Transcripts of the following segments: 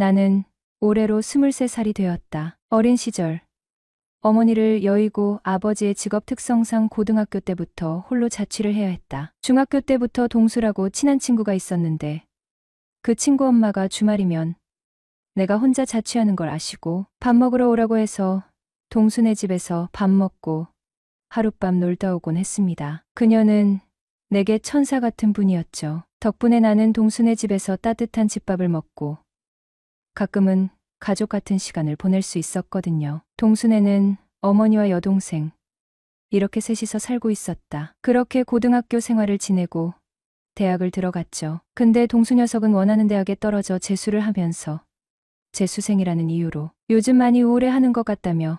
나는 올해로 23살이 되었다. 어린 시절 어머니를 여의고 아버지의 직업 특성상 고등학교 때부터 홀로 자취를 해야 했다. 중학교 때부터 동수라고 친한 친구가 있었는데 그 친구 엄마가 주말이면 내가 혼자 자취하는 걸 아시고 밥 먹으러 오라고 해서 동수네 집에서 밥 먹고 하룻밤 놀다 오곤 했습니다. 그녀는 내게 천사 같은 분이었죠. 덕분에 나는 동수네 집에서 따뜻한 집밥을 먹고 가끔은 가족 같은 시간을 보낼 수 있었거든요. 동수네는 어머니와 여동생 이렇게 셋이서 살고 있었다. 그렇게 고등학교 생활을 지내고 대학을 들어갔죠. 근데 동수 녀석은 원하는 대학에 떨어져 재수를 하면서 재수생이라는 이유로 요즘 많이 우울해하는 것 같다며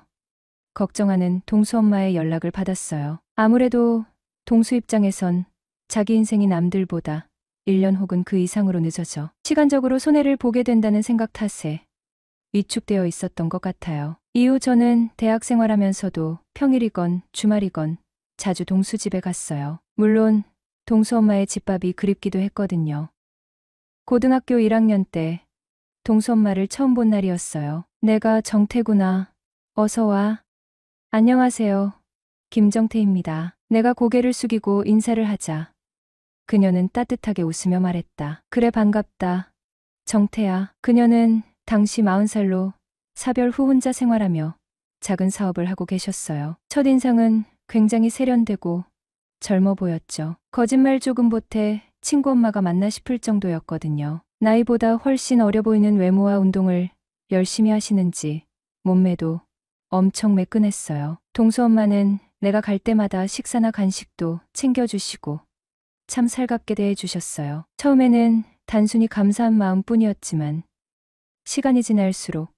걱정하는 동수 엄마의 연락을 받았어요. 아무래도 동수 입장에선 자기 인생이 남들보다 1년 혹은 그 이상으로 늦어져 시간적으로 손해를 보게 된다는 생각 탓에 위축되어 있었던 것 같아요. 이후 저는 대학 생활하면서도 평일이건 주말이건 자주 동수 집에 갔어요. 물론 동수 엄마의 집밥이 그립기도 했거든요. 고등학교 1학년 때 동수 엄마를 처음 본 날이었어요. 내가 정태구나. 어서 와. 안녕하세요. 김정태입니다. 내가 고개를 숙이고 인사를 하자 그녀는 따뜻하게 웃으며 말했다. 그래 반갑다. 정태야. 그녀는 당시 40살로 사별 후 혼자 생활하며 작은 사업을 하고 계셨어요. 첫인상은 굉장히 세련되고 젊어 보였죠. 거짓말 조금 보태 친구 엄마가 맞나 싶을 정도였거든요. 나이보다 훨씬 어려 보이는 외모와 운동을 열심히 하시는지 몸매도 엄청 매끈했어요. 동수 엄마는 내가 갈 때마다 식사나 간식도 챙겨주시고 참 살갑게 대해주셨어요. 처음에는 단순히 감사한 마음뿐이었지만 시간이 지날수록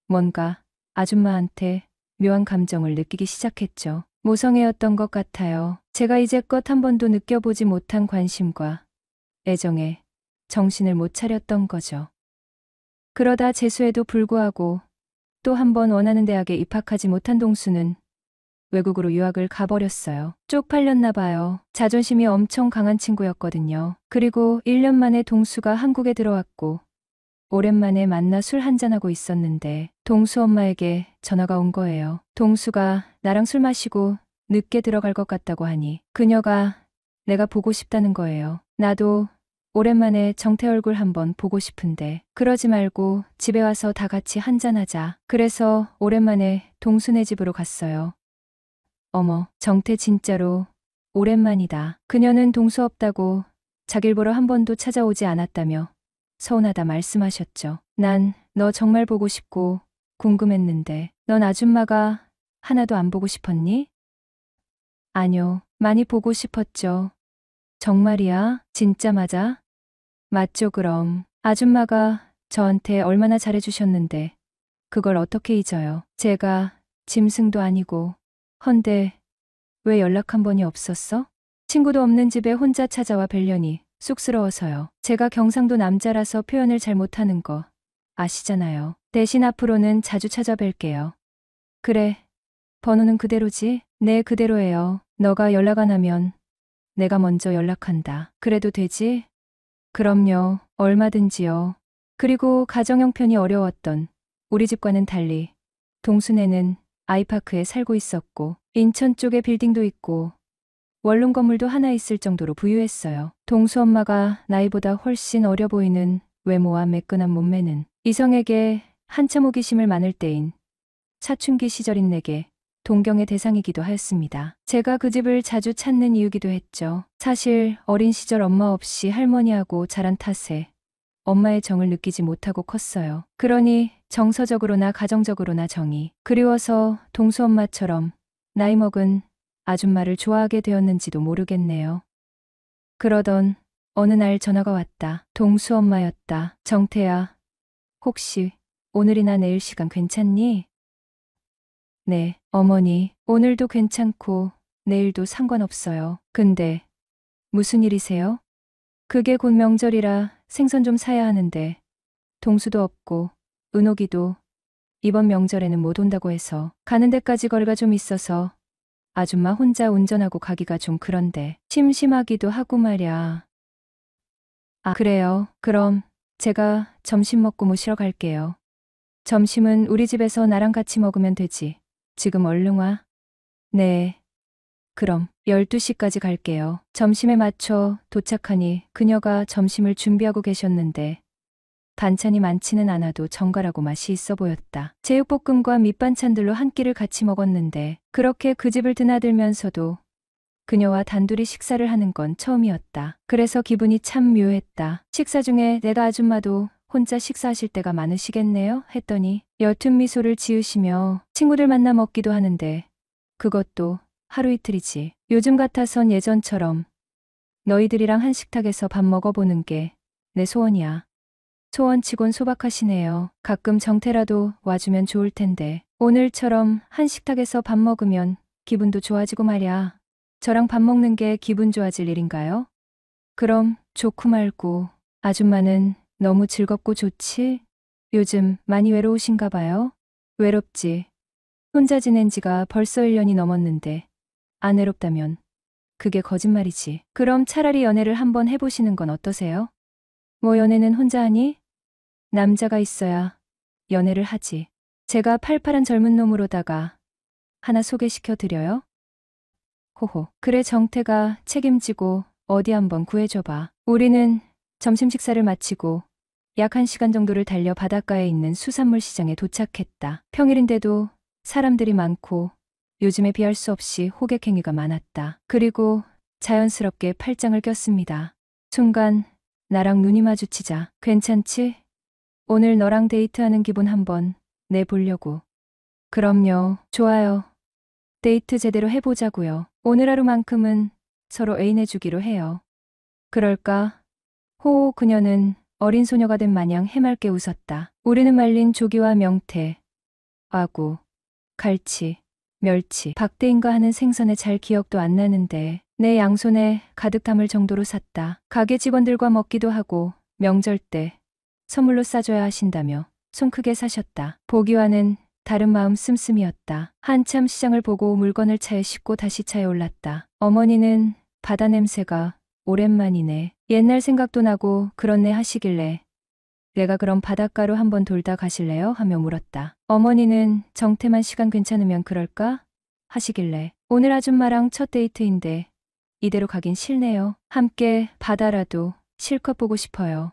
뭔가 아줌마한테 묘한 감정을 느끼기 시작했죠. 모성애였던 것 같아요. 제가 이제껏 한 번도 느껴보지 못한 관심과 애정에 정신을 못 차렸던 거죠. 그러다 재수에도 불구하고 또 한 번 원하는 대학에 입학하지 못한 동수는 외국으로 유학을 가버렸어요. 쪽팔렸나 봐요. 자존심이 엄청 강한 친구였거든요. 그리고 1년 만에 동수가 한국에 들어왔고 오랜만에 만나 술 한잔하고 있었는데 동수 엄마에게 전화가 온 거예요. 동수가 나랑 술 마시고 늦게 들어갈 것 같다고 하니 그녀가 내가 보고 싶다는 거예요. 나도 오랜만에 정태 얼굴 한번 보고 싶은데 그러지 말고 집에 와서 다 같이 한잔하자. 그래서 오랜만에 동수네 집으로 갔어요. 어머, 정태 진짜로 오랜만이다. 그녀는 동수 없다고 자길 보러 한 번도 찾아오지 않았다며 서운하다 말씀하셨죠. 난 너 정말 보고 싶고 궁금했는데 넌 아줌마가 하나도 안 보고 싶었니? 아뇨, 많이 보고 싶었죠. 정말이야? 진짜 맞아? 맞죠 그럼. 아줌마가 저한테 얼마나 잘해주셨는데 그걸 어떻게 잊어요. 제가 짐승도 아니고. 헌데 왜 연락 한 번이 없었어? 친구도 없는 집에 혼자 찾아와 뵈려니 쑥스러워서요. 제가 경상도 남자라서 표현을 잘 못하는 거 아시잖아요. 대신 앞으로는 자주 찾아뵐게요. 그래, 번호는 그대로지? 네, 그대로예요. 너가 연락 안 하면 내가 먼저 연락한다. 그래도 되지? 그럼요, 얼마든지요. 그리고 가정 형편이 어려웠던 우리 집과는 달리 동수네는 아이파크에 살고 있었고 인천 쪽에 빌딩도 있고 원룸 건물도 하나 있을 정도로 부유했어요. 동수 엄마가 나이보다 훨씬 어려 보이는 외모와 매끈한 몸매는 이성에게 한참 호기심을 많을 때인 사춘기 시절인 내게 동경의 대상이기도 하였습니다. 제가 그 집을 자주 찾는 이유기도 했죠. 사실 어린 시절 엄마 없이 할머니하고 자란 탓에 엄마의 정을 느끼지 못하고 컸어요. 그러니 정서적으로나 가정적으로나 정이 그리워서 동수 엄마처럼 나이 먹은 아줌마를 좋아하게 되었는지도 모르겠네요. 그러던 어느 날 전화가 왔다. 동수 엄마였다. 정태야, 혹시 오늘이나 내일 시간 괜찮니? 네, 어머니, 오늘도 괜찮고 내일도 상관없어요. 근데 무슨 일이세요? 그게 곧 명절이라 생선 좀 사야 하는데 동수도 없고 은옥이도 이번 명절에는 못 온다고 해서 가는 데까지 거리가 좀 있어서 아줌마 혼자 운전하고 가기가 좀 그런데 심심하기도 하고 말야. 아, 그래요. 그럼 제가 점심 먹고 모시러 갈게요. 점심은 우리 집에서 나랑 같이 먹으면 되지. 지금 얼른 와. 네. 그럼 12시까지 갈게요. 점심에 맞춰 도착하니 그녀가 점심을 준비하고 계셨는데 반찬이 많지는 않아도 정갈하고 맛이 있어 보였다. 제육볶음과 밑반찬들로 한 끼를 같이 먹었는데 그렇게 그 집을 드나들면서도 그녀와 단둘이 식사를 하는 건 처음이었다. 그래서 기분이 참 묘했다. 식사 중에 내가 아줌마도 혼자 식사하실 때가 많으시겠네요? 했더니 옅은 미소를 지으시며 친구들 만나 먹기도 하는데 그것도 하루 이틀이지. 요즘 같아선 예전처럼 너희들이랑 한 식탁에서 밥 먹어보는 게 내 소원이야. 소원치곤 소박하시네요. 가끔 정태라도 와주면 좋을 텐데 오늘처럼 한 식탁에서 밥 먹으면 기분도 좋아지고 말야. 저랑 밥 먹는 게 기분 좋아질 일인가요? 그럼 좋고 말고 아줌마는 너무 즐겁고 좋지? 요즘 많이 외로우신가 봐요? 외롭지. 혼자 지낸 지가 벌써 1년이 넘었는데 안 외롭다면 그게 거짓말이지. 그럼 차라리 연애를 한번 해보시는 건 어떠세요? 뭐 연애는 혼자 하니? 남자가 있어야 연애를 하지. 제가 팔팔한 젊은 놈으로다가 하나 소개시켜 드려요? 호호. 그래 정태가 책임지고 어디 한번 구해줘봐. 우리는 점심 식사를 마치고 약 1시간 정도를 달려 바닷가에 있는 수산물 시장에 도착했다. 평일인데도 사람들이 많고 요즘에 비할 수 없이 호객 행위가 많았다. 그리고 자연스럽게 팔짱을 꼈습니다. 순간 나랑 눈이 마주치자. 괜찮지? 오늘 너랑 데이트하는 기분 한번 내보려고. 그럼요. 좋아요. 데이트 제대로 해보자고요. 오늘 하루만큼은 서로 애인해주기로 해요. 그럴까? 호호 그녀는 어린 소녀가 된 마냥 해맑게 웃었다. 우리는 말린 조기와 명태, 아구, 갈치, 멸치, 박대인가 하는 생선에 잘 기억도 안 나는데 내 양손에 가득 담을 정도로 샀다. 가게 직원들과 먹기도 하고 명절 때 선물로 싸줘야 하신다며 손 크게 사셨다. 보기와는 다른 마음 씀씀이었다. 한참 시장을 보고 물건을 차에 싣고 다시 차에 올랐다. 어머니는 바다 냄새가 오랜만이네. 옛날 생각도 나고 그렇네 하시길래 내가 그럼 바닷가로 한번 돌다 가실래요? 하며 물었다. 어머니는 정태만 시간 괜찮으면 그럴까? 하시길래 오늘 아줌마랑 첫 데이트인데 이대로 가긴 싫네요. 함께 바다라도 실컷 보고 싶어요.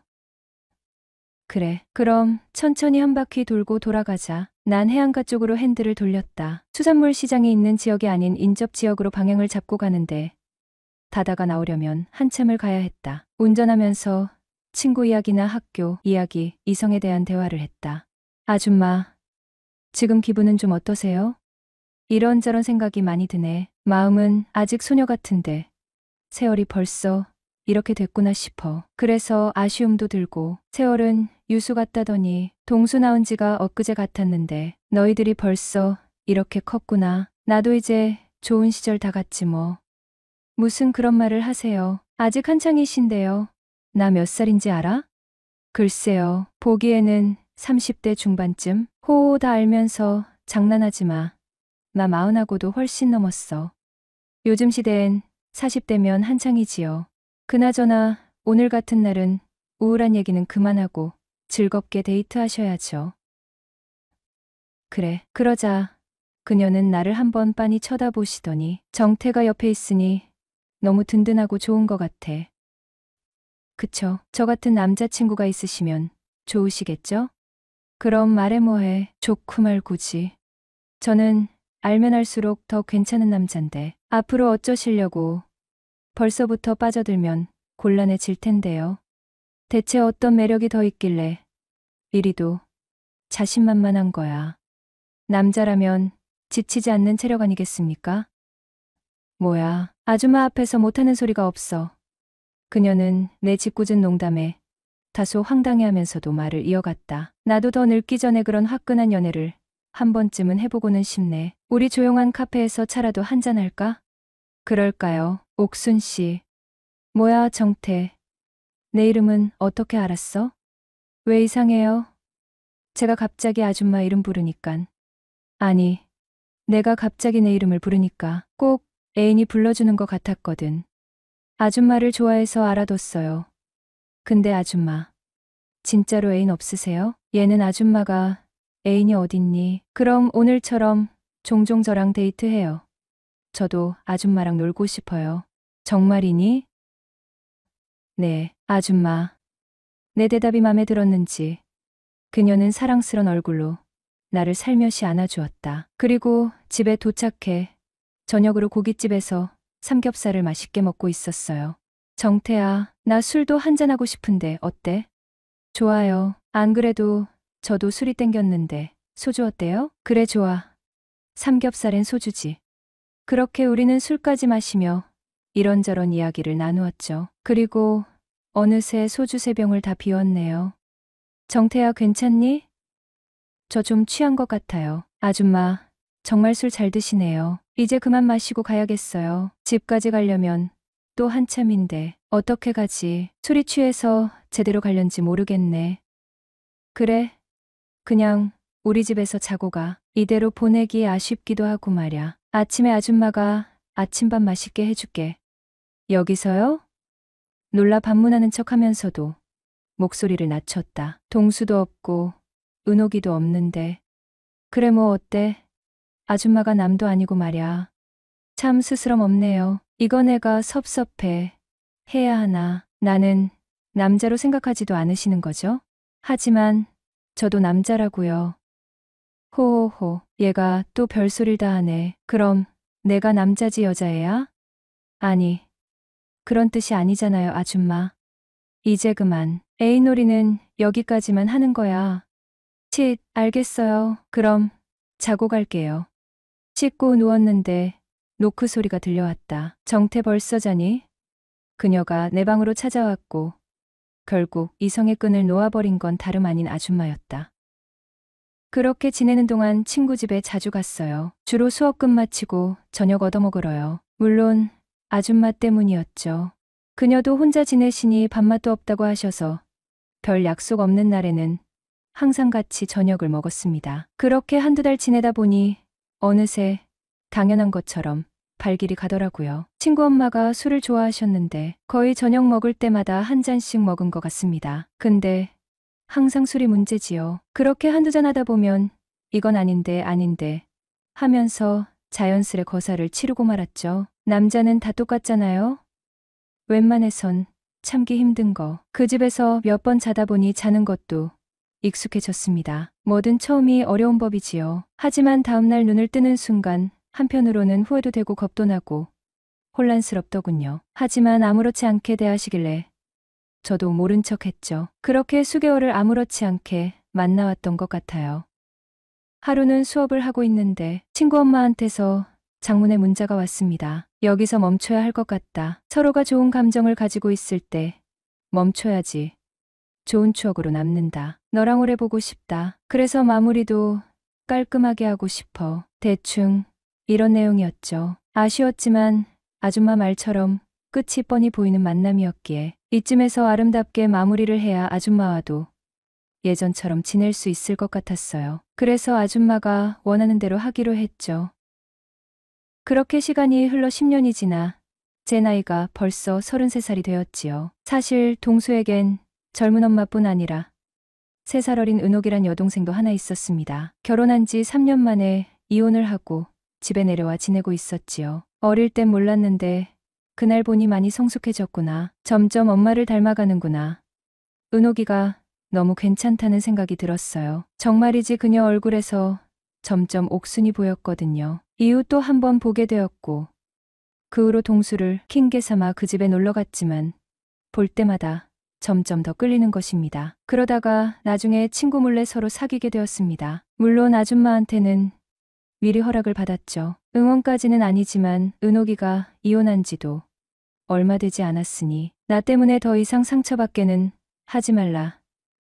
그래. 그럼 천천히 한 바퀴 돌고 돌아가자. 난 해안가 쪽으로 핸들을 돌렸다. 수산물 시장이 있는 지역이 아닌 인접 지역으로 방향을 잡고 가는데 다다가 나오려면 한참을 가야 했다. 운전하면서 친구 이야기나 학교 이야기, 이성에 대한 대화를 했다. 아줌마, 지금 기분은 좀 어떠세요? 이런저런 생각이 많이 드네. 마음은 아직 소녀 같은데 세월이 벌써 이렇게 됐구나 싶어. 그래서 아쉬움도 들고 세월은 유수 같다더니 동수 나온 지가 엊그제 같았는데 너희들이 벌써 이렇게 컸구나. 나도 이제 좋은 시절 다 갔지 뭐. 무슨 그런 말을 하세요. 아직 한창이신데요. 나 몇 살인지 알아? 글쎄요. 보기에는 30대 중반쯤? 호호 다 알면서 장난하지 마. 나 40하고도 훨씬 넘었어. 요즘 시대엔 40대면 한창이지요. 그나저나 오늘 같은 날은 우울한 얘기는 그만하고 즐겁게 데이트하셔야죠. 그래, 그러자. 그녀는 나를 한번 빤히 쳐다보시더니 정태가 옆에 있으니 너무 든든하고 좋은 것 같아. 그쵸. 저 같은 남자친구가 있으시면 좋으시겠죠? 그럼 말해 뭐해. 좋고 말고지. 저는 알면 알수록 더 괜찮은 남잔데 앞으로 어쩌시려고 벌써부터 빠져들면 곤란해질 텐데요. 대체 어떤 매력이 더 있길래 이리도 자신만만한 거야. 남자라면 지치지 않는 체력 아니겠습니까? 뭐야, 아줌마 앞에서 못하는 소리가 없어. 그녀는 내 짓궂은 농담에 다소 황당해하면서도 말을 이어갔다. 나도 더 늙기 전에 그런 화끈한 연애를 한 번쯤은 해보고는 싶네. 우리 조용한 카페에서 차라도 한잔할까? 그럴까요, 옥순 씨. 뭐야, 정태. 내 이름은 어떻게 알았어? 왜 이상해요? 제가 갑자기 아줌마 이름 부르니깐. 아니, 내가 갑자기 내 이름을 부르니까 꼭 애인이 불러주는 것 같았거든. 아줌마를 좋아해서 알아뒀어요. 근데 아줌마, 진짜로 애인 없으세요? 얘는 아줌마가 애인이 어딨니? 그럼 오늘처럼 종종 저랑 데이트해요. 저도 아줌마랑 놀고 싶어요. 정말이니? 네, 아줌마. 내 대답이 맘에 들었는지 그녀는 사랑스런 얼굴로 나를 살며시 안아주었다. 그리고 집에 도착해 저녁으로 고깃집에서 삼겹살을 맛있게 먹고 있었어요. 정태야, 나 술도 한잔하고 싶은데 어때? 좋아요. 안 그래도 저도 술이 땡겼는데 소주 어때요? 그래 좋아. 삼겹살엔 소주지. 그렇게 우리는 술까지 마시며 이런저런 이야기를 나누었죠. 그리고 어느새 소주 3병을 다 비웠네요. 정태야 괜찮니? 저 좀 취한 것 같아요. 아줌마, 정말 술 잘 드시네요. 이제 그만 마시고 가야겠어요. 집까지 가려면 또 한참인데 어떻게 가지? 술이 취해서 제대로 가련지 모르겠네. 그래, 그냥 우리 집에서 자고 가. 이대로 보내기 아쉽기도 하고 말야. 아침에 아줌마가 아침밥 맛있게 해줄게. 여기서요? 놀라 반문하는 척 하면서도 목소리를 낮췄다. 동수도 없고 은옥이도 없는데. 그래 뭐 어때? 아줌마가 남도 아니고 말야. 참 스스럼 없네요. 이거 내가 섭섭해. 해야 하나. 나는 남자로 생각하지도 않으시는 거죠? 하지만 저도 남자라고요. 호호호. 얘가 또 별소리를 다 하네. 그럼 내가 남자지 여자애야? 아니, 그런 뜻이 아니잖아요, 아줌마. 이제 그만. 애인놀이는 여기까지만 하는 거야. 칫, 알겠어요. 그럼 자고 갈게요. 씻고 누웠는데 노크 소리가 들려왔다. 정태 벌써 자니? 그녀가 내 방으로 찾아왔고 결국 이성의 끈을 놓아버린 건 다름 아닌 아줌마였다. 그렇게 지내는 동안 친구 집에 자주 갔어요. 주로 수업 끝마치고 저녁 얻어먹으러요. 물론 아줌마 때문이었죠. 그녀도 혼자 지내시니 밥맛도 없다고 하셔서 별 약속 없는 날에는 항상 같이 저녁을 먹었습니다. 그렇게 한두 달 지내다 보니 어느새 당연한 것처럼 발길이 가더라고요. 친구 엄마가 술을 좋아하셨는데 거의 저녁 먹을 때마다 한 잔씩 먹은 것 같습니다. 근데 항상 술이 문제지요. 그렇게 한두 잔 하다 보면 이건 아닌데 하면서 자연스레 거사를 치르고 말았죠. 남자는 다 똑같잖아요. 웬만해선 참기 힘든 거. 그 집에서 몇 번 자다 보니 자는 것도 익숙해졌습니다. 뭐든 처음이 어려운 법이지요. 하지만 다음날 눈을 뜨는 순간 한편으로는 후회도 되고 겁도 나고 혼란스럽더군요. 하지만 아무렇지 않게 대하시길래 저도 모른 척 했죠. 그렇게 수개월을 아무렇지 않게 만나왔던 것 같아요. 하루는 수업을 하고 있는데 친구 엄마한테서 장문의 문자가 왔습니다. 여기서 멈춰야 할 것 같다. 서로가 좋은 감정을 가지고 있을 때 멈춰야지. 좋은 추억으로 남는다. 너랑 오래 보고 싶다. 그래서 마무리도 깔끔하게 하고 싶어. 대충 이런 내용이었죠. 아쉬웠지만 아줌마 말처럼 끝이 뻔히 보이는 만남이었기에 이쯤에서 아름답게 마무리를 해야 아줌마와도 예전처럼 지낼 수 있을 것 같았어요. 그래서 아줌마가 원하는 대로 하기로 했죠. 그렇게 시간이 흘러 10년이 지나 제 나이가 벌써 33살이 되었지요. 사실 동수에겐 젊은 엄마뿐 아니라 3살 어린 은옥이란 여동생도 하나 있었습니다. 결혼한 지 3년 만에 이혼을 하고 집에 내려와 지내고 있었지요. 어릴 땐 몰랐는데 그날 보니 많이 성숙해졌구나. 점점 엄마를 닮아가는구나. 은옥이가 너무 괜찮다는 생각이 들었어요. 정말이지 그녀 얼굴에서 점점 옥순이 보였거든요. 이후 또 한 번 보게 되었고 그 후로 동수를 핑계 삼아 그 집에 놀러 갔지만 볼 때마다 점점 더 끌리는 것입니다. 그러다가 나중에 친구 몰래 서로 사귀게 되었습니다. 물론 아줌마한테는 미리 허락을 받았죠. 응원까지는 아니지만 은옥이가 이혼한 지도 얼마 되지 않았으니 나 때문에 더 이상 상처받게는 하지 말라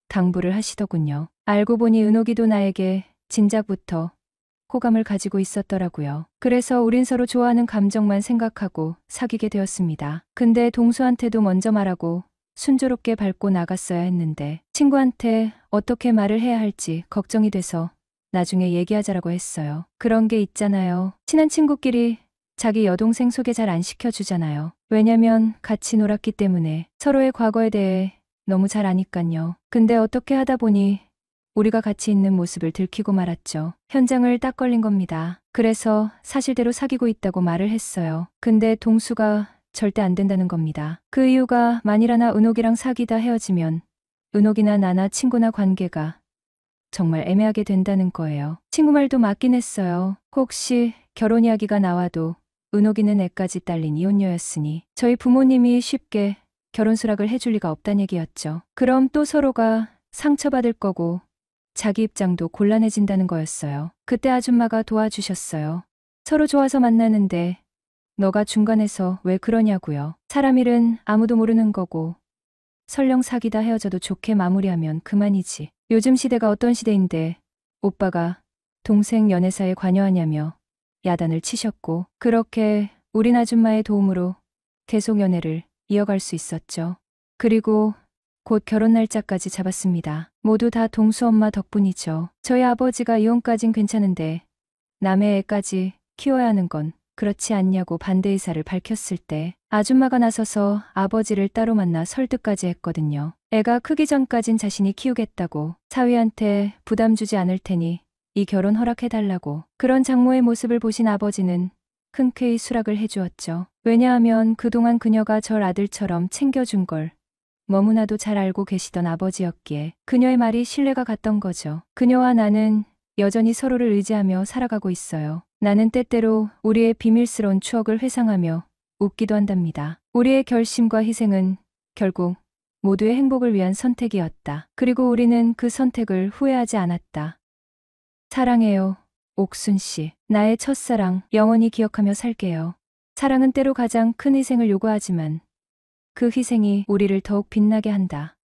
당부를 하시더군요. 알고 보니 은옥이도 나에게 진작부터 호감을 가지고 있었더라고요. 그래서 우린 서로 좋아하는 감정만 생각하고 사귀게 되었습니다. 근데 동수한테도 먼저 말하고 순조롭게 밟고 나갔어야 했는데 친구한테 어떻게 말을 해야 할지 걱정이 돼서 나중에 얘기하자라고 했어요. 그런 게 있잖아요. 친한 친구끼리 자기 여동생 소개 잘 안 시켜주잖아요. 왜냐면 같이 놀았기 때문에 서로의 과거에 대해 너무 잘 아니깐요. 근데 어떻게 하다 보니 우리가 같이 있는 모습을 들키고 말았죠. 현장을 딱 걸린 겁니다. 그래서 사실대로 사귀고 있다고 말을 했어요. 근데 동수가 절대 안 된다는 겁니다. 그 이유가 만일 은옥이랑 사귀다 헤어지면 은옥이나 나나 친구나 관계가 정말 애매하게 된다는 거예요. 친구 말도 맞긴 했어요. 혹시 결혼 이야기가 나와도 은옥이는 애까지 딸린 이혼녀였으니 저희 부모님이 쉽게 결혼 수락을 해줄 리가 없다는 얘기였죠. 그럼 또 서로가 상처받을 거고 자기 입장도 곤란해진다는 거였어요. 그때 아줌마가 도와주셨어요. 서로 좋아서 만나는데 너가 중간에서 왜 그러냐고요. 사람 일은 아무도 모르는 거고 설령 사귀다 헤어져도 좋게 마무리하면 그만이지. 요즘 시대가 어떤 시대인데 오빠가 동생 연애사에 관여하냐며 야단을 치셨고 그렇게 우린 아줌마의 도움으로 계속 연애를 이어갈 수 있었죠. 그리고 곧 결혼 날짜까지 잡았습니다. 모두 다 동수 엄마 덕분이죠. 저희 아버지가 이혼까진 괜찮은데 남의 애까지 키워야 하는 건 그렇지 않냐고 반대 의사를 밝혔을 때 아줌마가 나서서 아버지를 따로 만나 설득까지 했거든요. 애가 크기 전까진 자신이 키우겠다고 사위한테 부담 주지 않을 테니 이 결혼 허락해달라고. 그런 장모의 모습을 보신 아버지는 흔쾌히 수락을 해주었죠. 왜냐하면 그동안 그녀가 절 아들처럼 챙겨준 걸 너무나도 잘 알고 계시던 아버지였기에 그녀의 말이 신뢰가 갔던 거죠. 그녀와 나는 여전히 서로를 의지하며 살아가고 있어요. 나는 때때로 우리의 비밀스러운 추억을 회상하며 웃기도 한답니다. 우리의 결심과 희생은 결국 모두의 행복을 위한 선택이었다. 그리고 우리는 그 선택을 후회하지 않았다. 사랑해요, 옥순 씨. 나의 첫사랑 영원히 기억하며 살게요. 사랑은 때로 가장 큰 희생을 요구하지만 그 희생이 우리를 더욱 빛나게 한다.